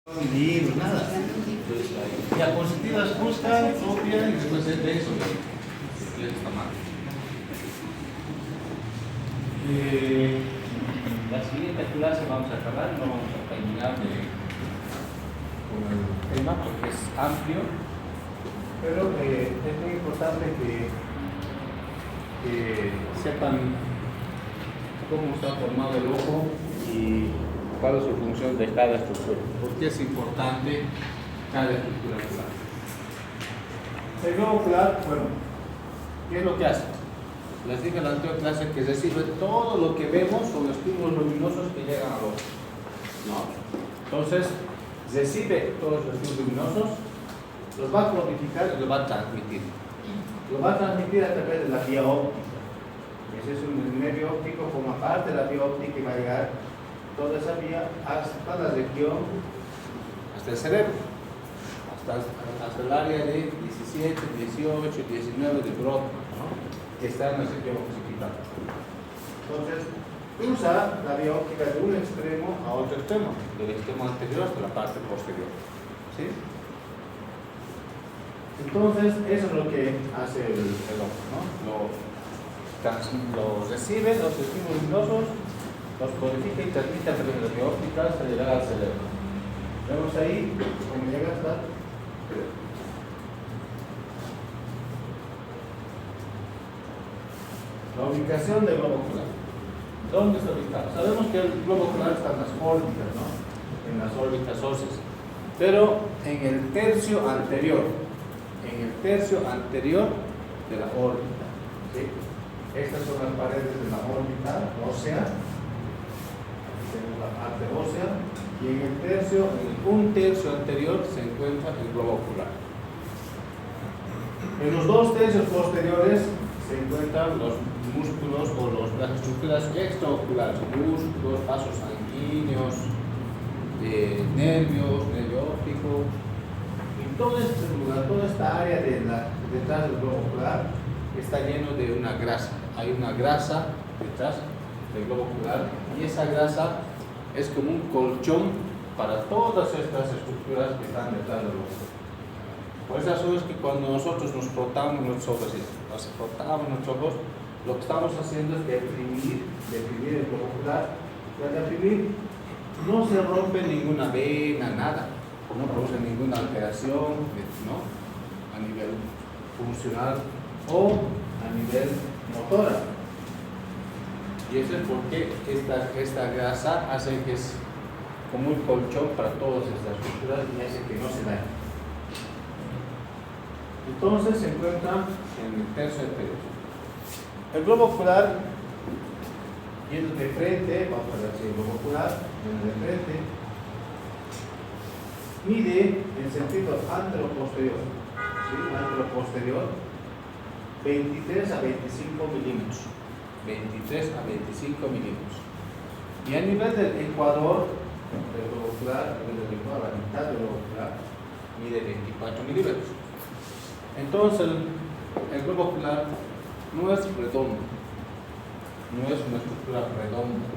Libros, nada. Diapositivas, busca, copia y después de eso. Está mal. La siguiente clase vamos a acabar, no vamos a terminar con el tema porque es amplio, pero es muy importante que sepan cómo está formado el ojo y cuál es su función de cada estructura. ¿Por qué es importante cada estructura ocular? El globo ocular, bueno, ¿qué es lo que hace? Les dije en la anterior clase que recibe todo lo que vemos son estímulos luminosos que llegan al ojo, ¿no? Entonces, recibe todos los estímulos luminosos, los va a codificar y los va a transmitir. Lo va a transmitir a través de la vía óptica. Ese es un nervio óptico, forma parte de la vía óptica y va a llegar toda esa vía hasta la región, hasta el cerebro, hasta el área de 17, 18, 19 de Broca, ¿no? Que está en la región occipital. Entonces, cruza la vía óptica de un extremo a otro extremo, del extremo anterior hasta la parte posterior. ¿Sí? Entonces, eso es lo que hace el ojo, ¿no? Lo recibe, los estímulos luminosos, los codifica y transmite a través de la vía óptica hasta llegar al cerebro. Vemos ahí cómo llega hasta el cerebro. La ubicación del globo ocular. ¿Dónde está ubicado? Sabemos que el globo ocular está en las órbitas, ¿no? En las órbitas óseas. Pero en el tercio anterior. En el tercio anterior de la órbita. ¿Sí? Estas son las paredes de la órbita ósea. Tenemos la parte ósea. Y en el tercio, un tercio anterior se encuentra el globo ocular. En los dos tercios posteriores se encuentran los músculos o las estructuras extraoculares, músculos, vasos sanguíneos, nervios, nervio óptico. Y todo este lugar, toda esta área detrás del globo ocular está lleno de una grasa. Hay una grasa detrás del globo ocular y esa grasa es como un colchón para todas estas estructuras que están detrás del ojo. Por esas razones que cuando nosotros nos frotamos nuestros ojos, lo que estamos haciendo es deprimir el globo ocular. Y al deprimir no se rompe ninguna vena, nada, no produce ninguna alteración, ¿no? A nivel funcional o a nivel motora. Y eso es porque esta grasa hace que es como un colchón para todas estas estructuras y hace que no se dañen. Entonces se encuentra en el tercio anterior. El globo ocular, yendo de frente, vamos a ver si el globo ocular, yendo de frente, mide en sentido antero-posterior, ¿sí? Antero-posterior, 23 a 25 milímetros. 23 a 25 milímetros. Y a nivel del ecuador del globo ocular, a la mitad del globo ocular, mide 24 milímetros. Entonces, el globo ocular no es redondo, no es una estructura redonda.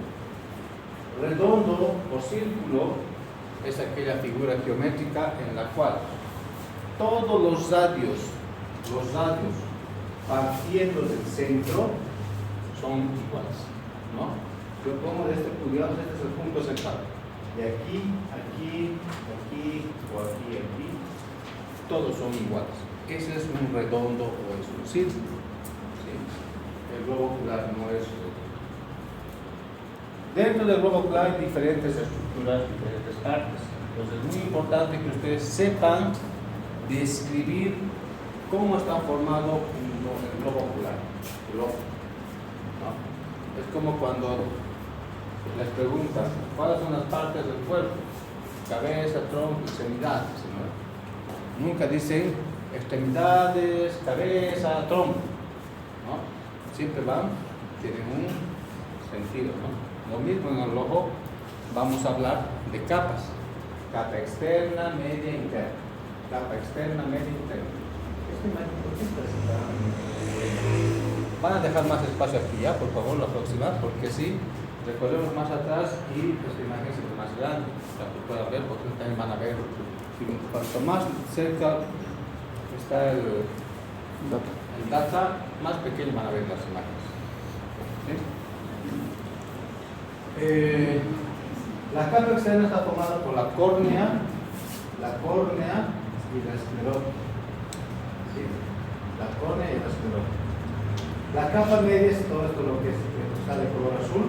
Redondo o círculo es aquella figura geométrica en la cual todos los radios partiendo del centro son iguales, ¿no? Yo pongo de este punto, este es el punto central. De aquí, o aquí, todos son iguales. Ese es un redondo o es un círculo. ¿Sí? El globo ocular no es redondo. Dentro del globo ocular hay diferentes estructuras, diferentes partes. Entonces es muy importante que ustedes sepan describir cómo está formado el globo ocular, el ojo. ¿No? Es como cuando les preguntan cuáles son las partes del cuerpo: cabeza, tronco, extremidades, ¿no? Nunca dicen extremidades, cabeza, tronco, ¿no? Siempre tienen un sentido, ¿no? Lo mismo en el ojo, vamos a hablar de capas: capa externa, media, interna. Capa externa, media, interna. ¿Por qué está separado? Van a dejar más espacio aquí ya, por favor, la próxima, porque sí, Recordemos más atrás y esta imagen se ve más grande, para que puedan ver, porque también van a ver. Cuanto más cerca está el data, más pequeño van a ver las imágenes. ¿Sí? La capa externa está formada por la córnea y la esclerótica. ¿Sí? La córnea y la esclerótica. La capa media es todo esto lo que está de color azul.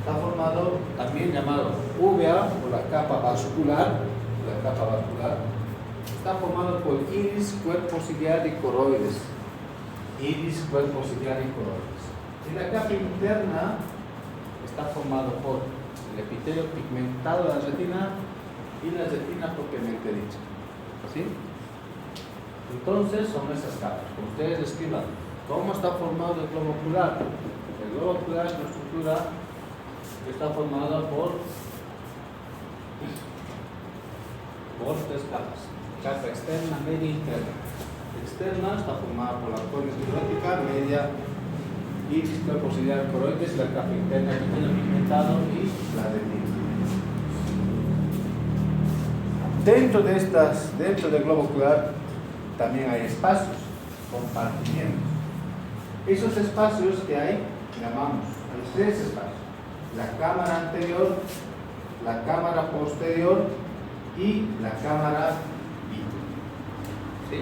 Está formado, también llamado uvea, o la capa vascular. Está formado por iris, cuerpo ciliar y coroides. Iris, cuerpo ciliar y coroides. Y la capa interna está formado por el epitelio pigmentado de la retina y la retina propiamente dicha. ¿Sí? Entonces son esas capas. Ustedes escriban cómo está formado el globo ocular. El globo ocular es una estructura que está formada por tres capas. Capa externa, media y interna. Externa está formada por la córnea esclerótica, media, iris, cuerpo ciliar, coroides, la capa interna, epitelio pigmentado y la retina. Dentro del globo ocular también hay espacios, compartimientos. Esos espacios que hay, llamamos, hay tres espacios: la cámara anterior, la cámara posterior y la cámara vítreo. ¿Sí?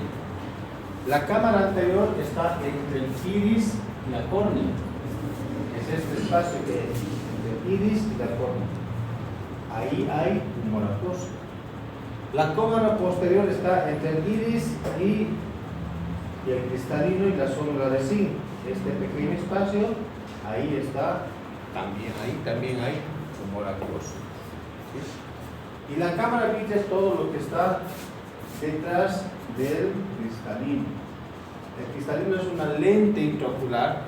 La cámara anterior está entre el iris y la córnea. Es este espacio que es entre el iris y la córnea. Ahí hay humor acuoso. La cámara posterior está entre el iris y el cristalino y la zónula de zinc. Este pequeño espacio, ahí está, también hay humor acuoso. ¿Sí? Y la cámara vítrea es todo lo que está detrás del cristalino. El cristalino es una lente intraocular,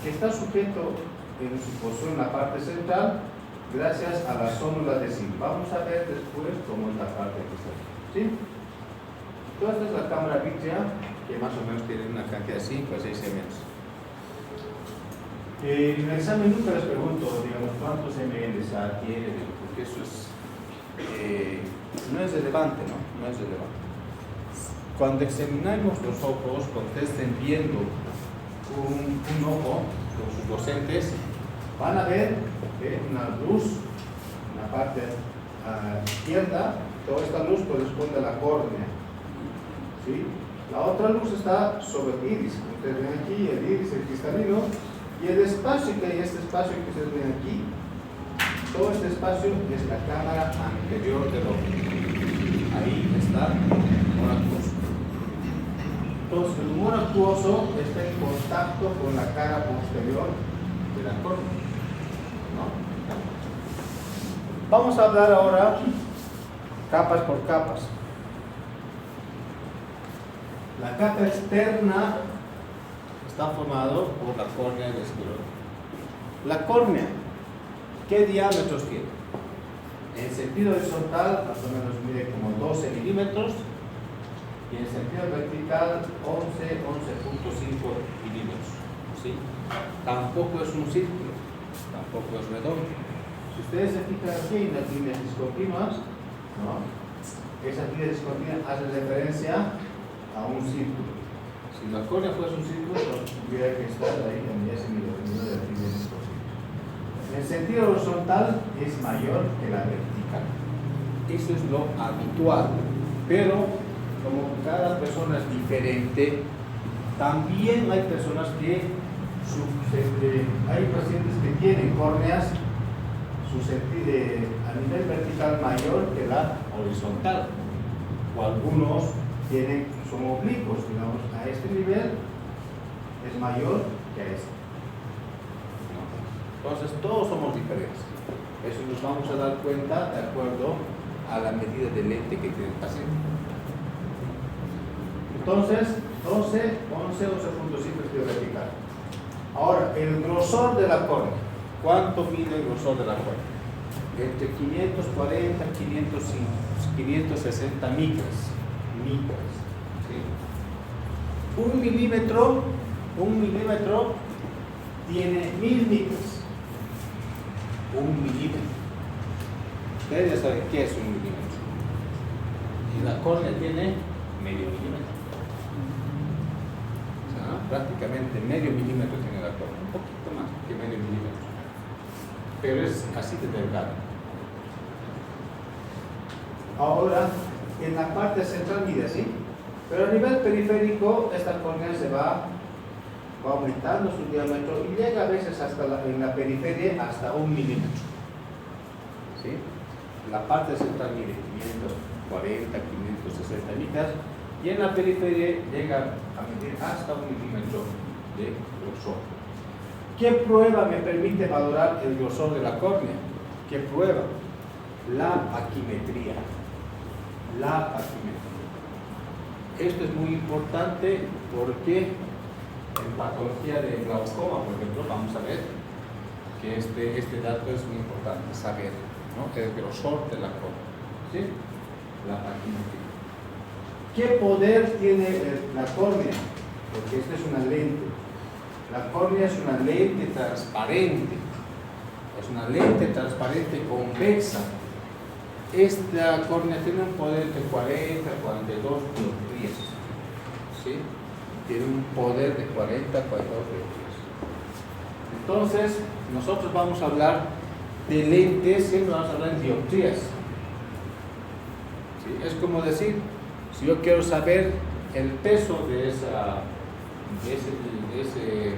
que está sujeto en su posición en la parte central gracias a la zónula de zinc. Vamos a ver después cómo es la parte cristalina. ¿Sí? Entonces, esta es la cámara vítrea, que más o menos tiene una cantidad de 5 a 6 ml. En el examen nunca les pregunto, digamos, cuántos ml tiene, porque eso es, no es relevante, ¿no? No es relevante. Cuando examinamos los ojos, cuando ustedes estén viendo un ojo con sus docentes, van a ver una luz en la parte izquierda. Toda esta luz corresponde a la córnea. ¿Sí? La otra luz está sobre el iris, como ustedes ven aquí, el iris, el cristalino, y el espacio que hay, este espacio que ustedes ven aquí, todo este espacio es la cámara anterior del ojo. Ahí está el humor acuoso. Entonces, el humor acuoso está en contacto con la cara posterior de la córnea. ¿No? Vamos a hablar ahora capas por capas. La capa externa está formado por la córnea y el esclerótica. La córnea, ¿qué diámetros tiene? En sentido horizontal, más o menos mide como 12 milímetros, y en sentido vertical, 11.5 milímetros. ¿Sí? Tampoco es un círculo, tampoco es redondo. Si ustedes se fijan aquí en las líneas discontinuas, ¿no? Esas líneas discontinuas hacen referencia a un círculo. Si la córnea fuese un círculo, tuviera que estar ahí en ese nivel de las líneas discontinuas. En sentido horizontal es mayor que la vertical. Eso es lo habitual. Pero como cada persona es diferente, también hay personas que hay pacientes que tienen córneas a nivel vertical mayor que la horizontal, o algunos son oblicuos, digamos, a este nivel es mayor que a este. Entonces todos somos diferentes. Eso nos vamos a dar cuenta de acuerdo a la medida de lente que tiene el paciente. Entonces 12, 11, 11.5 es vertical. Ahora, el grosor de la córnea. ¿Cuánto mide el grosor de la córnea? Entre 540 y 560 micras. ¿Sí? Un milímetro tiene 1000 micras. 1 milímetro. Ustedes ya saben qué es 1 milímetro. Y la córnea tiene medio milímetro. O sea, prácticamente medio milímetro tiene la córnea. Un poquito más que medio milímetro. Pero es así de delgado. Ahora, en la parte central mide así. Pero a nivel periférico, esta córnea se va aumentando su diámetro y llega a veces hasta en la periferia hasta 1 milímetro. ¿Sí? La parte central mide 540, 560 micras y en la periferia llega a medir hasta 1 milímetro de grosor. ¿Qué prueba me permite valorar el grosor de la córnea? ¿Qué prueba? La aquimetría. La aquimetría. Esto es muy importante porque en patología de glaucoma, por ejemplo, vamos a ver que este dato es muy importante, saber, ¿no? El grosor de la córnea, ¿sí? La aquimetría. ¿Qué poder tiene la córnea? Porque esta es una lente. La córnea es una lente transparente. Es una lente transparente convexa. Esta córnea tiene un poder de 40 a 42 dioptrías. ¿Sí? Tiene un poder de 40 a 42 dioptrías. Entonces, nosotros vamos a hablar de lentes, siempre vamos a hablar en dioptrías. ¿Sí? Es como decir, si yo quiero saber el peso de ese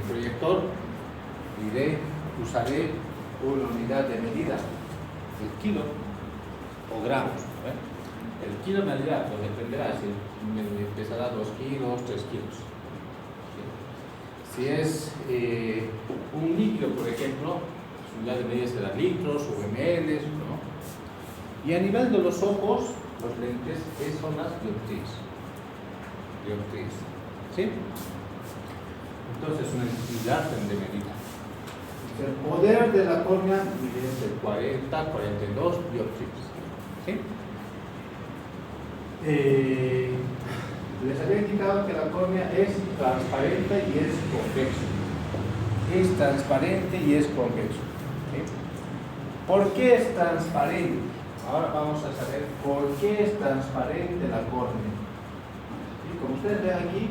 proyector, usaré una unidad de medida, el kilo o gramos. El kilo me dirá, pues dependerá si me pesará 2 kilos, 3 kilos. ¿Sí? Si es un líquido, por ejemplo, su unidad de medida será litros o ml, ¿no? Y a nivel de los ojos, los lentes son las dioptrías. ¿Sí? Entonces, una unidad de medida. El poder de la córnea mide entre 40 a 42 dioptrías. ¿Sí? Les había indicado que la córnea es transparente y es convexo. Es transparente y es convexo. ¿Sí? ¿Por qué es transparente? Ahora vamos a saber por qué es transparente la córnea. ¿Sí? Como ustedes ven aquí,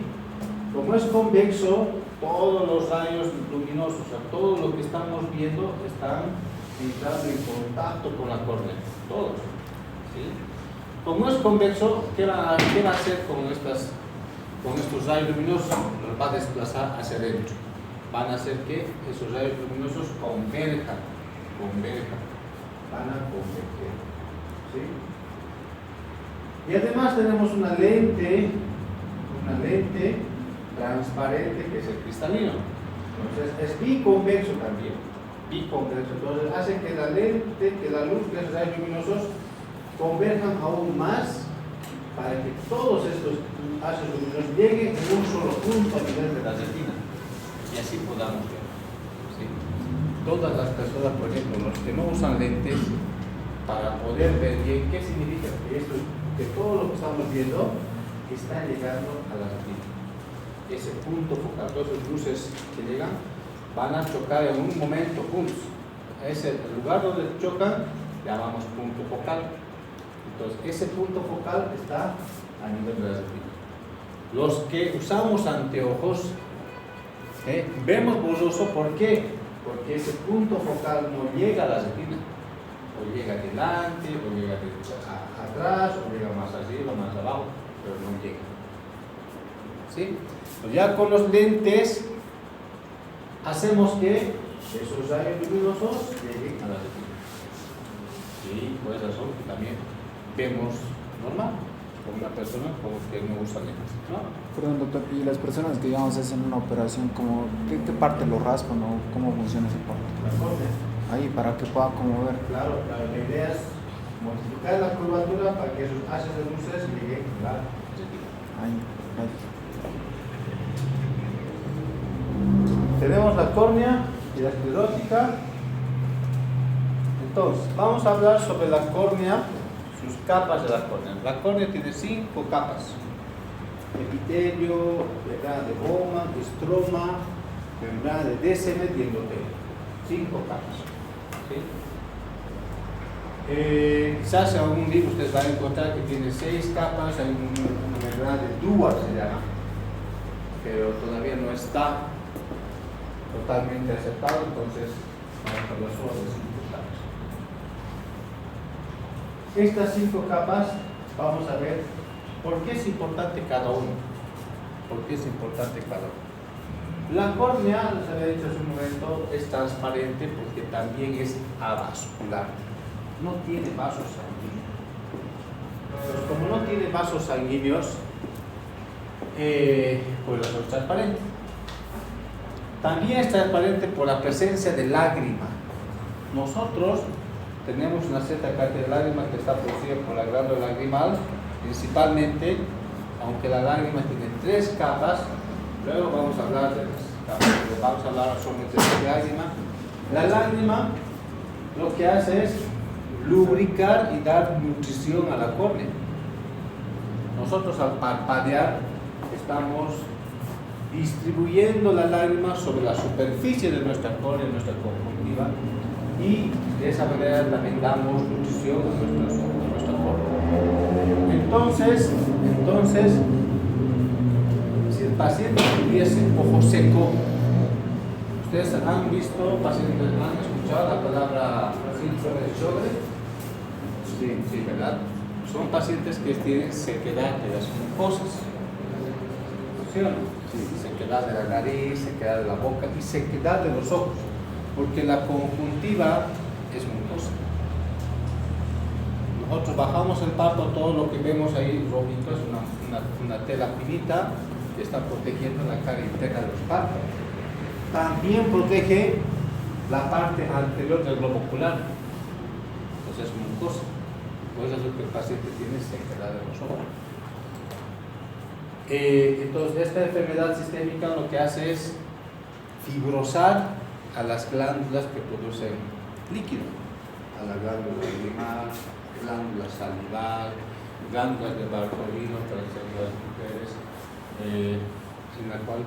como es convexo, todos los rayos luminosos, o sea, todo lo que estamos viendo están entrando en contacto con la córnea. Todos. ¿Sí? Como es convexo, ¿qué va a hacer con estos rayos luminosos? Los va a desplazar hacia adentro. Van a hacer que esos rayos luminosos converjan. Van a converger. ¿Sí? Y además tenemos una lente transparente que es el cristalino. Entonces es biconvexo también. Biconvexo. Entonces hace que la luz de esos rayos luminosos converjan aún más para que todos estos haces luminosos lleguen en un solo punto a nivel de la retina y así podamos ver. ¿Sí? Todas las personas, por ejemplo, los que no usan lentes, para poder ver bien, ¿qué significa? Que todo lo que estamos viendo está llegando a la retina. Ese punto focal, todas esas luces que llegan van a chocar en un momento juntos. Es el lugar donde chocan, llamamos punto focal. Entonces, ese punto focal está a nivel de la retina. Los que usamos anteojos, vemos borroso, ¿por qué? Porque ese punto focal no llega a la retina. O llega adelante, o llega atrás, o llega más arriba, más abajo, pero no llega. ¿Sí? Pues ya con los lentes hacemos que esos rayos luminosos lleguen a la retina. Y por esa razón también vemos normal con una persona como que no usa lentes, ¿no? Perdón, doctor, y las personas que digamos hacen una operación, ¿qué parte lo raspan o cómo funciona esa parte? La córnea. Ahí, para que pueda como ver. Claro, la idea es modificar la curvatura para que esos haces de luces lleguen a la retina. Ahí. Tenemos la córnea y la esclerótica. Entonces, vamos a hablar sobre la córnea, sus capas de la córnea. La córnea tiene 5 capas: epitelio, membrana de Bowman, estroma, membrana de DSM y endotelium. 5 capas. ¿Sí? Quizás en algún libro ustedes van a encontrar que tiene 6 capas, hay una membrana de Dewar se llama, pero todavía no está totalmente aceptado, entonces vamos a hablar solo de 5 capas. Estas 5 capas, vamos a ver por qué es importante cada uno. ¿Por qué es importante cada uno? La córnea, les había dicho hace un momento, es transparente porque también es avascular. No tiene vasos sanguíneos. Entonces, como no tiene vasos sanguíneos, pues la es transparente. También es transparente por la presencia de lágrima. Nosotros tenemos una cierta cantidad de lágrima que está producida por la glándula lagrimal, principalmente, aunque la lágrima tiene 3 capas. Luego vamos a hablar de las capas, vamos a hablar solamente de la lágrima. La lágrima lo que hace es lubricar y dar nutrición a la córnea. Nosotros al parpadear estamos distribuyendo la lágrima sobre la superficie de nuestra córnea, nuestra conjuntiva, y de esa manera también damos nutrición a nuestra córnea. Entonces, si el paciente tuviese ojo seco, ustedes han visto pacientes, han escuchado la palabra síndrome de Sjögren. Sí, ¿verdad? Son pacientes que tienen sequedad de las mucosas. ¿Sí o no? Sí, sequedad de la nariz, sequedad de la boca y sequedad de los ojos, porque la conjuntiva es mucosa. Nosotros bajamos el párpado, todo lo que vemos ahí rojito es una tela finita que está protegiendo la cara interna de los párpados. También protege la parte anterior del globo ocular, entonces es mucosa. Por eso es lo que el paciente tiene sequedad de los ojos. Entonces esta enfermedad sistémica lo que hace es fibrosar a las glándulas que producen líquido, a la glándula lagrimal, glándula salival, glándulas de Bartolino para las mujeres, en la cual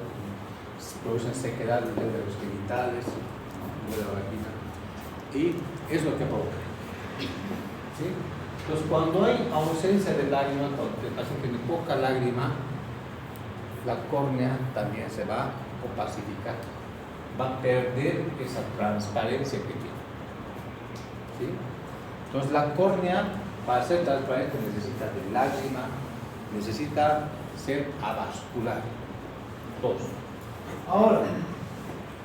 se producen sequedad de los genitales, de la vagina, y es lo que provoca. ¿Sí? Entonces, cuando hay ausencia de lágrima, cuando el paciente tiene poca lágrima, la córnea también se va a opacificar, va a perder esa transparencia que tiene. ¿Sí? Entonces, la córnea, para ser transparente, necesita de lágrima, necesita ser avascular. 2. Ahora,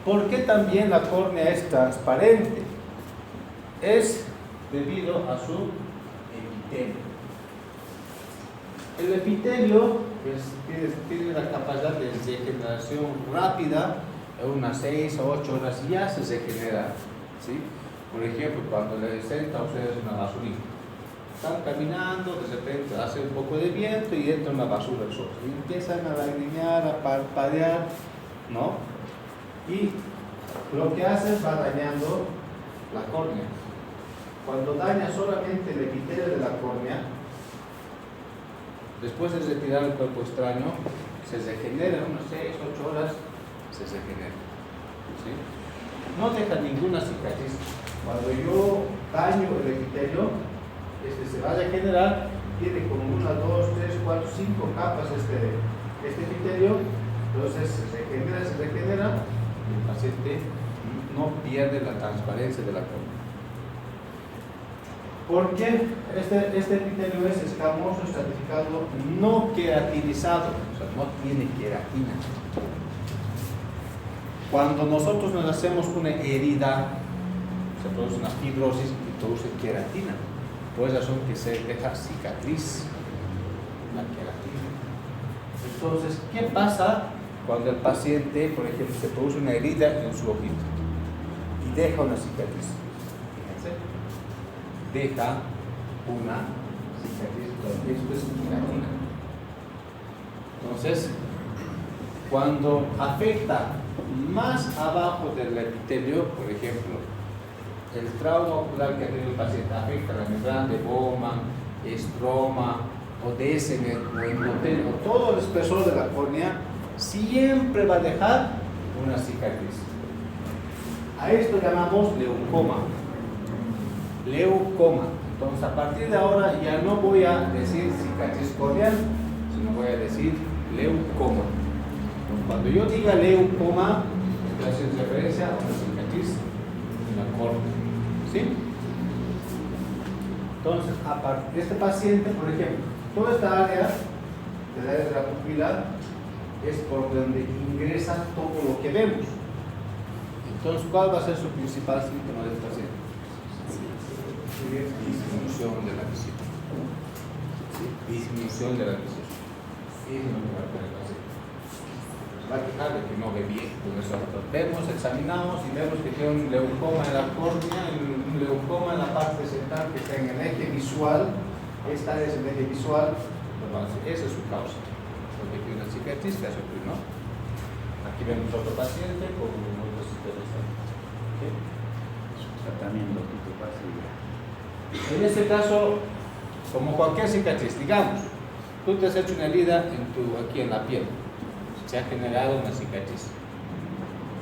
¿por qué también la córnea es transparente? Es debido a su epitelio. El epitelio tiene la capacidad de regeneración rápida, en unas 6 o 8 horas ya se regenera. ¿Sí? Por ejemplo, cuando le senta a ustedes una basurita, están caminando, de repente hace un poco de viento y entra una basura al sol, y empiezan a lagrimear, a parpadear, ¿no? Y lo que hace es va dañando la córnea. Cuando daña solamente el epitelio de la córnea, después de retirar el cuerpo extraño, se regenera en unas 6 o 8 horas, se regenera. ¿Sí? No deja ninguna cicatriz. Cuando yo daño el epitelio, se va a regenerar, tiene como 1, 2, 3, 4, 5 capas este epitelio, entonces se regenera, y el paciente no pierde la transparencia de la córnea. ¿Por qué este epitelio es escamoso, estratificado, no queratinizado? O sea, no tiene queratina. Cuando nosotros nos hacemos una herida, se produce una fibrosis y produce queratina. Por esa razón que se deja cicatriz, la queratina. Entonces, ¿qué pasa cuando el paciente, por ejemplo, se produce una herida en su ojito y deja una cicatriz? Fíjense, deja una cicatriz, esto es queratina. Entonces, cuando afecta más abajo del epitelio, por ejemplo, el trauma ocular que ha tenido el paciente afecta la membrana de Bowman, estroma o DSM o endotelio, todo el espesor de la córnea, siempre va a dejar una cicatriz. A esto llamamos leucoma. Leucoma. Entonces, a partir de ahora ya no voy a decir cicatriz corneal, sino voy a decir leucoma. Cuando yo diga leucoma, estoy haciendo referencia a una cicatriz en la córnea. ¿Sí? Entonces, este paciente, por ejemplo, toda esta área de la pupila es por donde ingresa todo lo que vemos. Entonces, ¿cuál va a ser su principal síntoma del paciente? Disminución de la visión. ¿Sí? Disminución de la visión. Y es lo que va a tener el paciente. Va a quejar de que no ve bien. Por eso vemos, examinamos y vemos que tiene un leucoma en la córnea, un leucoma en la parte central que está en el eje visual. Esta es el eje visual. Entonces, esa es su causa. Porque tiene una cicatriz que hace ocurrir, ¿no? Aquí vemos otro paciente con otros interesantes. ¿Okay? Tratamiento tipo pasivo. En este caso, como cualquier cicatriz, digamos, tú te has hecho una herida aquí en la piel, se ha generado una cicatriz.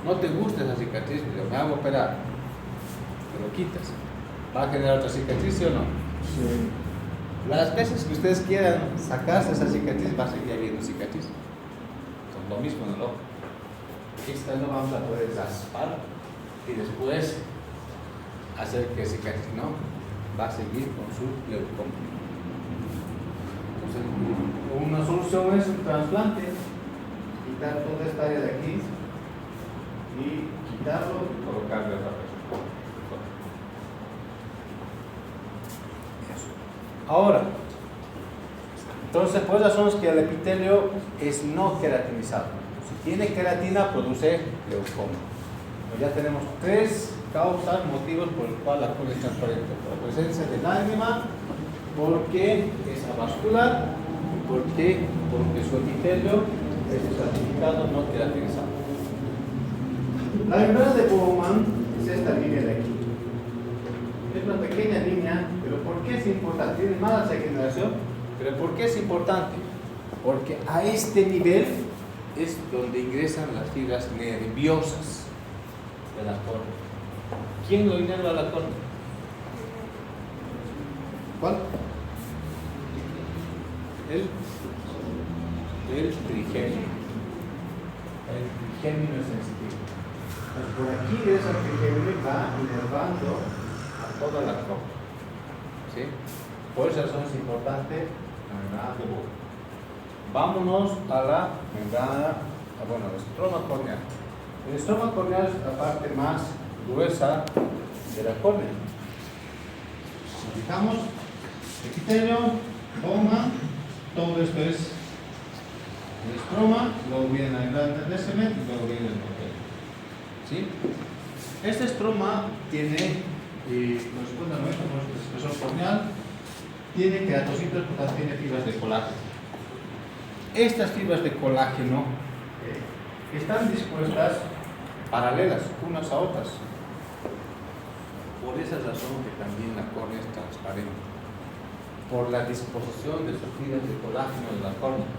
No te gusta esa cicatriz, pero me hago operar, te lo quitas. ¿Va a generar otra cicatriz, sí o no? Sí. Las veces que ustedes quieran sacarse esa cicatriz, va a seguir habiendo cicatriz. Son lo mismo en el ojo. Esta no vamos a poder raspar y después hacer que cicatriz no, va a seguir con su leucoma. Entonces, una solución es un trasplante, quitar toda esta área de aquí y quitarlo y colocarle otra vez. Ahora, entonces, por esas razones que el epitelio es no queratinizado. Si tiene queratina, produce leucoma. Ya tenemos tres causas, motivos por el cual la córnea es transparente. Por la presencia de lágrima, porque es avascular, porque su epitelio es estratificado, no queratinizado. La membrana de Bowman es esta línea de aquí. Es una pequeña línea, pero ¿por qué es importante? Tiene mala regeneración, pero ¿por qué es importante? Porque a este nivel es donde ingresan las fibras nerviosas de la córnea. ¿Quién lo inerva la córnea? ¿Cuál? El trigémino. El trigémino es sensitivo. Entonces, por aquí de esa trigémino va inervando a toda la córnea. ¿Sí? Por esa razón es importante la membrana de Bowman. Vámonos a la membrana, bueno, el estroma corneal. El estroma corneal es la parte más gruesa de la córnea. Si fijamos, epitelio, Bowman, todo esto es el estroma, luego viene la membrana de cemento y luego viene el endotelio. ¿Sí? Este estroma tiene, corresponde al 90% de espesor corneal, tiene queratocitos, porque tiene fibras de colágeno. Estas fibras de colágeno están dispuestas paralelas unas a otras. Por esa razón que también la córnea es transparente. Por la disposición de sus fibras de colágeno de la córnea,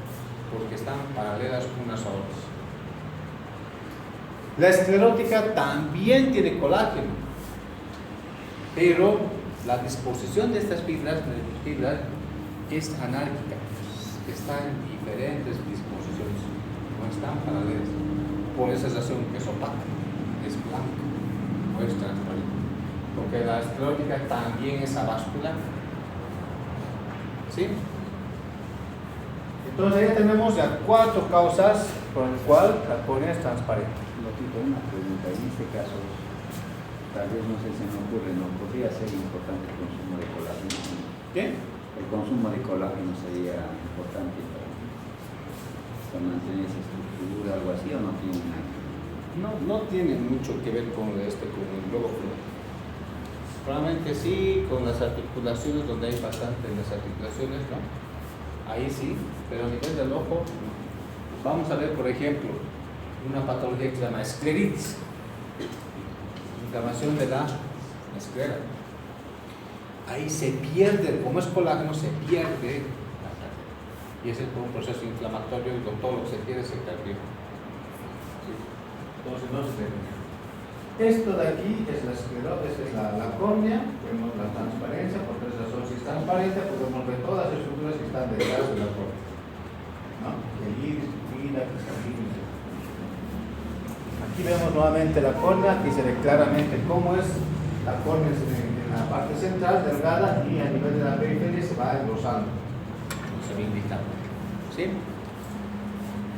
porque están paralelas unas a otras. La esclerótica también tiene colágeno, pero la disposición de estas fibras es anárquica, están en diferentes disposiciones, no están paralelas. Por esa razón que es opaca, es blanco, no es transparente. Porque la esclerótica también es avascular. ¿Sí? Entonces ya tenemos ya 4 causas por las cuales la córnea es transparente. Lotito, una pregunta. En este caso, tal vez no sé si me ocurre, ¿no? Podría ser importante el consumo de colágeno. ¿Qué? El consumo de colágeno sería importante para mantener esa estructura, algo así, o no tiene nada. No tiene mucho que ver con el globo ocular. Probablemente sí, con las articulaciones, donde hay bastante en las articulaciones, ¿no? Ahí sí, pero a nivel del ojo, vamos a ver, por ejemplo, una patología que se llama escleritis, inflamación de la esclera. Ahí se pierde, como es colágeno, se pierde la sangre. Y ese es por un proceso inflamatorio y con todo lo que se pierde se pierde. ¿Sí? Entonces no se degenera. Esto de aquí es la esclerosis, es la córnea, vemos la transparencia, porque esa son si es transparente, podemos ver todas las estructuras que están detrás de la córnea. ¿No? El iris, pupila, cristalina. Aquí vemos nuevamente la córnea, aquí se ve claramente cómo es. La córnea en la parte central, delgada, y a nivel de la periferia se va engrosando. Se va indicando. ¿Sí?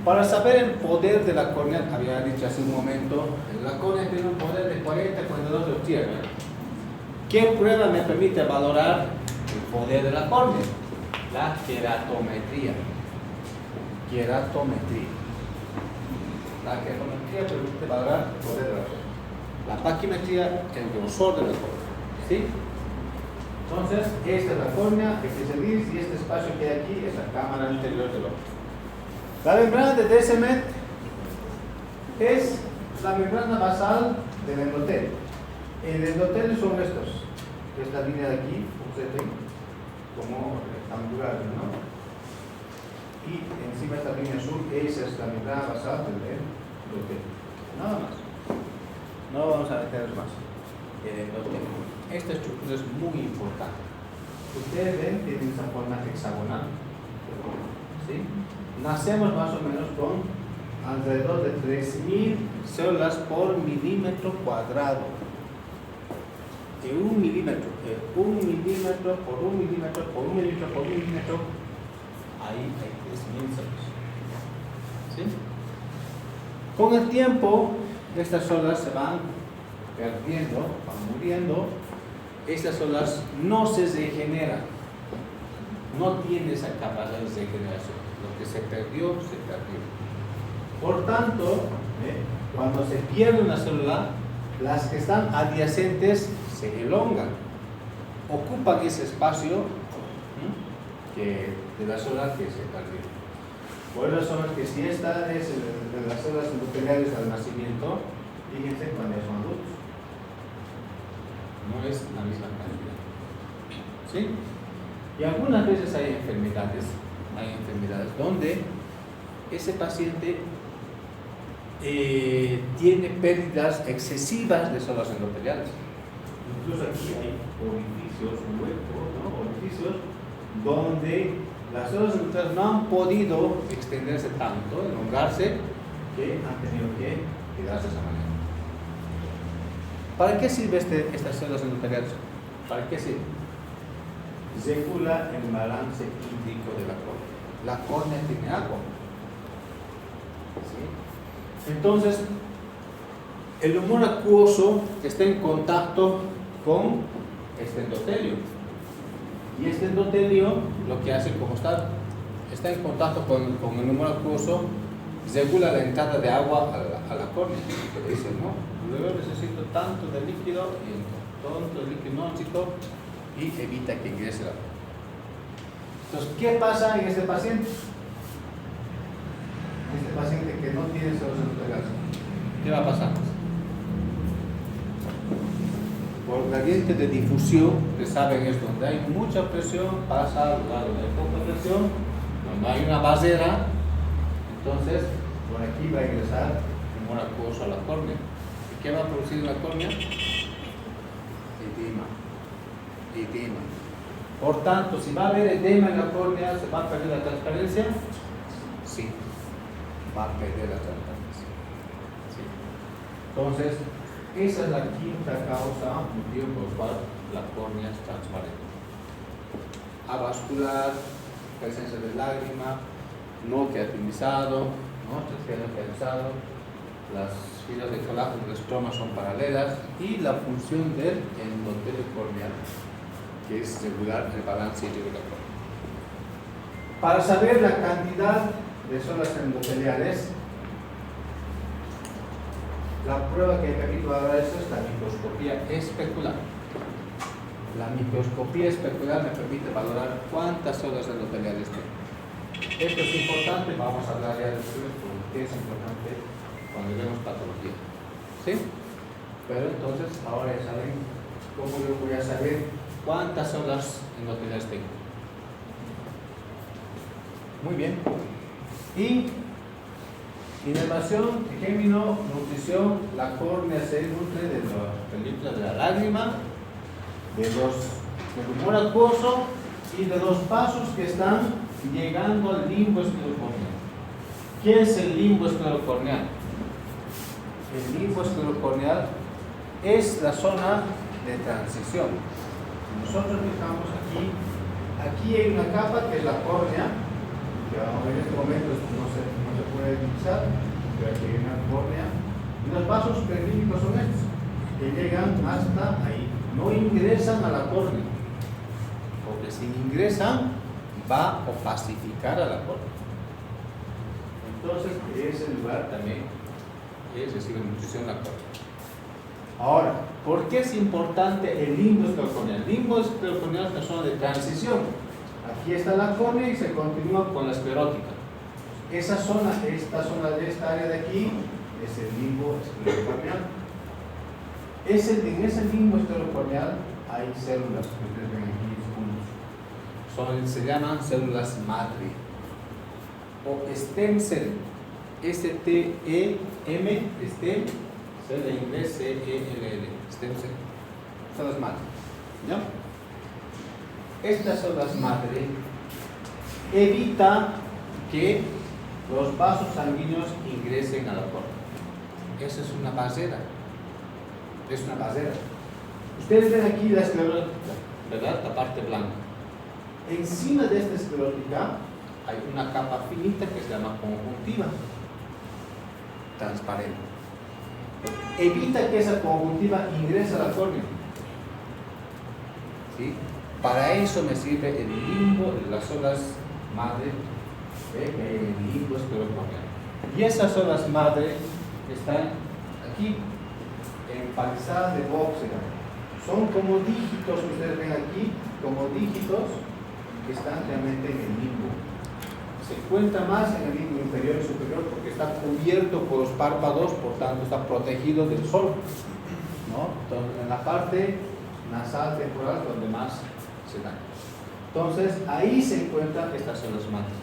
Para saber el poder de la córnea, había dicho hace un momento, la córnea tiene un poder de 40-42 de octavos. ¿Qué prueba me permite valorar el poder de la córnea? La queratometría. Queratometría. La queratometría permite valorar el poder de la córnea. La paquimetría, el grosor de la córnea. ¿Sí? Entonces, esta es la córnea, este es el iris, y este espacio que hay aquí es la cámara anterior del ojo. La membrana de Descemet es la membrana basal del endotelio. El endotelio son estos. Esta línea de aquí, observen, como rectangular, ¿no? Y encima esta línea azul, esa es la membrana basal del endotelio. Nada más. No vamos a meter más. El endotelio. Esta estructura es muy importante. Ustedes ven, tiene esa forma hexagonal. ¿Sí? Nacemos más o menos con alrededor de 3.000 células por milímetro cuadrado. De 1 milímetro, 1 milímetro por 1 milímetro por 1 milímetro por 1 milímetro, ahí hay 3.000 células. ¿Sí? Con el tiempo, estas células se van perdiendo, van muriendo. Estas células no se regeneran, no tienen esa capacidad de regeneración. Lo que se perdió, se perdió. Por tanto, cuando se pierde una célula, las que están adyacentes se elongan, ocupan ese espacio de la célula que se perdió. Por eso son que si esta es de las células endoteliales al nacimiento, fíjense cuando son adultos. No es la misma cantidad. ¿Sí? Y algunas veces hay enfermedades donde ese paciente tiene pérdidas excesivas de células endoteliales. Incluso aquí hay orificios, huecos, ¿no? Orificios donde las células endoteliales no han podido extenderse tanto, elongarse, que han tenido que quedarse de esa manera. ¿Para qué sirve estas células endoteliales? ¿Para qué sirve? Regula el balance hídrico de la córnea. La córnea tiene agua. ¿Sí? Entonces, el humor acuoso está en contacto con este endotelio. Y este endotelio lo que hace, como está en contacto con el humor acuoso, regula la entrada de agua a la córnea. Que dice, ¿no? Luego necesito tanto de líquido y tanto de líquido nóxico, y evita que ingrese la córnea. Entonces, ¿qué pasa en este paciente? Este paciente que no tiene células endoteliales, ¿qué va a pasar? Por gradiente de difusión, que saben es donde hay mucha presión, pasa al lado de poca presión, donde hay una barrera, entonces por aquí va a ingresar humor acuoso a la córnea. ¿Y qué va a producir la córnea? Edema. Por tanto, si va a haber edema en la córnea, ¿se va a perder la transparencia? Sí, va a perder la transparencia. Sí. Entonces, esa es la quinta causa, motivo por el cual la córnea es transparente. Avascular, presencia de lágrima, no queratinizado, las filas de colágeno del estroma son paralelas, y la función del endotelio corneal, que es regular el balance hídrico de la córnea. Para saber la cantidad de células endoteliales, la prueba que he repito ahora es la microscopía especular. La microscopía especular me permite valorar cuántas células endoteliales tengo. Esto es importante, vamos a hablar ya después porque es importante cuando vemos patología. ¿Sí? Pero entonces, ahora ya saben cómo yo voy a saber cuántas células endoteliales tengo. Muy bien. Y Inervación, ejemplo, nutrición, la córnea se nutre de las películas de la lágrima, del humor acuoso y de los vasos que están llegando al limbo esclerocorneal. ¿Qué es el limbo esclerocorneal? El limbo esclerocorneal es la zona de transición. Nosotros fijamos aquí hay una capa que es la córnea, que en este momento no se puede utilizar, pero aquí hay una córnea. Y los vasos periféricos son estos, que llegan hasta ahí. No ingresan a la córnea, porque si ingresan, va a opacificar a la córnea. Entonces, ese lugar también es decir, nutrición la córnea. Ahora, ¿por qué es importante el limbo esclerocorneal? El limbo esclerocorneal es una zona de transición. Aquí está la córnea y se continúa con la esclerótica. Esta zona de esta área de aquí es el limbo esclerocorneal. En ese limbo esclerocorneal hay células que ustedes ven aquí, se llaman células madre o stem cell. S-T-E-M, stem, cell en inglés, C-E-L-L, stem cell. Células madre. ¿Ya? Estas células madre evita que los vasos sanguíneos ingresen a la córnea. Esa es una barrera. Es una barrera. Ustedes ven aquí la esclerótica, ¿verdad? La parte blanca. Encima de esta esclerótica hay una capa finita que se llama conjuntiva, transparente. Evita que esa conjuntiva ingrese a la córnea. ¿Sí? Para eso me sirve el limbo de las células madre, el limbo esclerocorneal. Y esas células madre están aquí, empalizadas de bóxera. Son como dígitos, ustedes ven aquí, como dígitos que están realmente en el limbo. Se encuentra más en el limbo inferior y superior porque está cubierto por los párpados, por tanto está protegido del sol, ¿no? Entonces, en la parte nasal temporal donde más se da. Entonces ahí se encuentran estas células madre,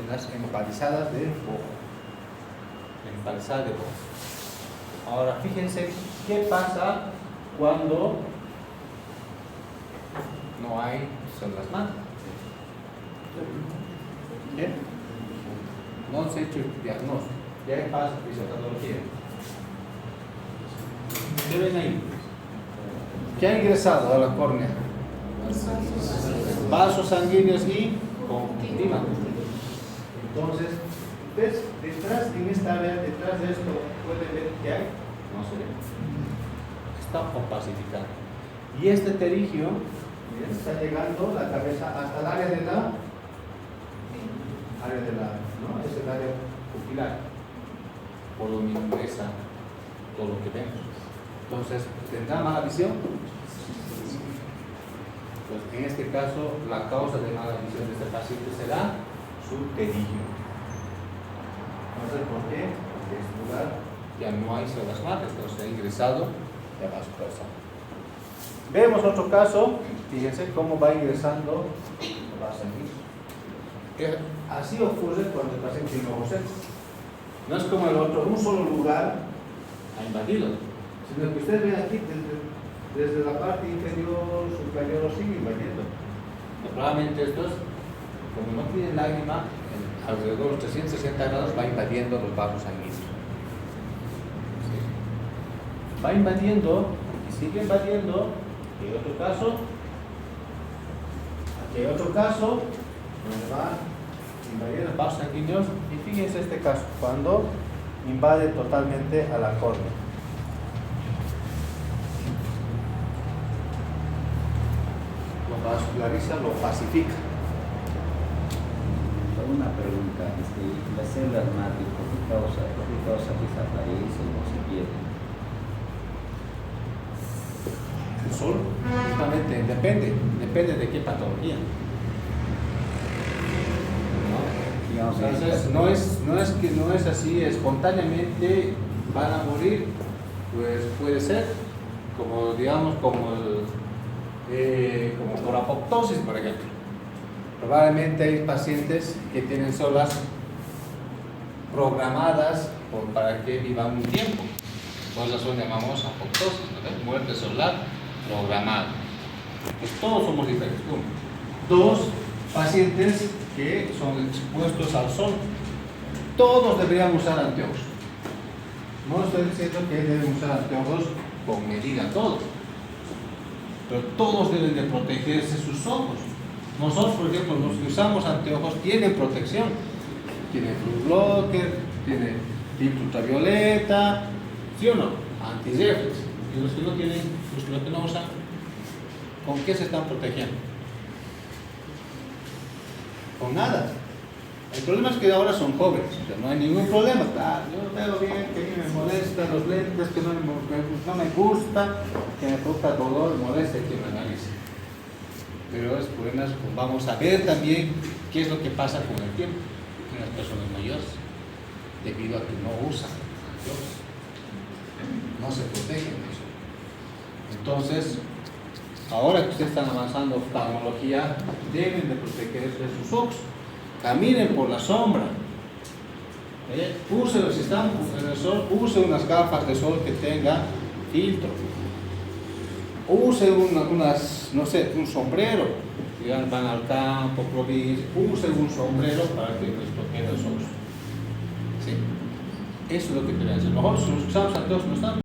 en las empalizadas de boca. Empalizadas de boca. Ahora fíjense qué pasa cuando no hay células madre. ¿Bien? No se ha hecho el diagnóstico. Ya pasa fisiopatología. ¿Qué ven ahí? ¿Qué ha ingresado a la córnea? Vasos sanguíneos y conjuntiva. Entonces, ¿ves? Detrás, en esta área, detrás de esto, ¿pueden ver qué hay? No se ve. Está opacificado. Y este terigio, miren, está llegando la cabeza hasta el área de la, ¿no? Es el área pupilar. Por donde ingresa todo lo que vemos. Entonces, ¿tendrá mala visión? Pues en este caso, la causa de mala visión de este paciente será su terigio. Entonces, ¿por qué? Porque en este lugar ya no hay células madres, entonces ha ingresado ya va a su casa. Vemos otro caso, fíjense cómo va ingresando el vaso sanguíneo. Así ocurre cuando el paciente tiene ojos secos. No es como el otro, un solo lugar ha invadido, sino que ustedes ven aquí desde la parte inferior, superior, sigue invadiendo. Probablemente estos, como no tienen lágrima, alrededor de los 360 grados va invadiendo los vasos sanguíneos. ¿Sí? Va invadiendo y sigue invadiendo. Aquí hay otro caso donde va invadiendo los vasos sanguíneos. Y fíjense este caso, cuando invade totalmente a la córnea. Lo vasculariza, lo pacifica. Una pregunta, las células madre, ¿por qué causa que desaparecen o se pierden? El sol, justamente, depende de qué patología. ¿No? Entonces, no es así, espontáneamente van a morir, pues puede ser, como digamos, como por apoptosis, por ejemplo. Probablemente hay pacientes que tienen células programadas para que vivan un tiempo. Por eso son llamamos apoptosis, ¿no? Muerte solar programada. Pues todos somos diferentes. Uno. Dos, pacientes que son expuestos al sol. Todos deberían usar anteojos. No estoy diciendo que deben usar anteojos con medida, todos. Pero todos deben de protegerse sus ojos. Nosotros, por ejemplo, los que usamos anteojos tienen protección. Tienen blue blocker, tienen filtro ultravioleta, ¿sí o no? Antirreflex. Y los que no tienen, los que no usan, ¿con qué se están protegiendo? Con nada. El problema es que ahora son jóvenes, o sea, no hay ningún problema. Yo veo bien que a mí me molestan los lentes, que no me gusta, que me provoca dolor, molestia que me analice. Pero es problemas, vamos a ver también qué es lo que pasa con el tiempo en las personas mayores, debido a que no usan anteojos, no se protegen de eso. Entonces, ahora que ustedes están avanzando oftalmología, deben de protegerse sus ojos. Caminen por la sombra. Use, si están en el sol, use unas gafas de sol que tengan filtro. Use no sé, un sombrero. Si van al campo, provincia, use un sombrero para que les proteja los ojos. ¿Sí? Eso es lo que deben hacer. Nosotros los que usamos anteojos no están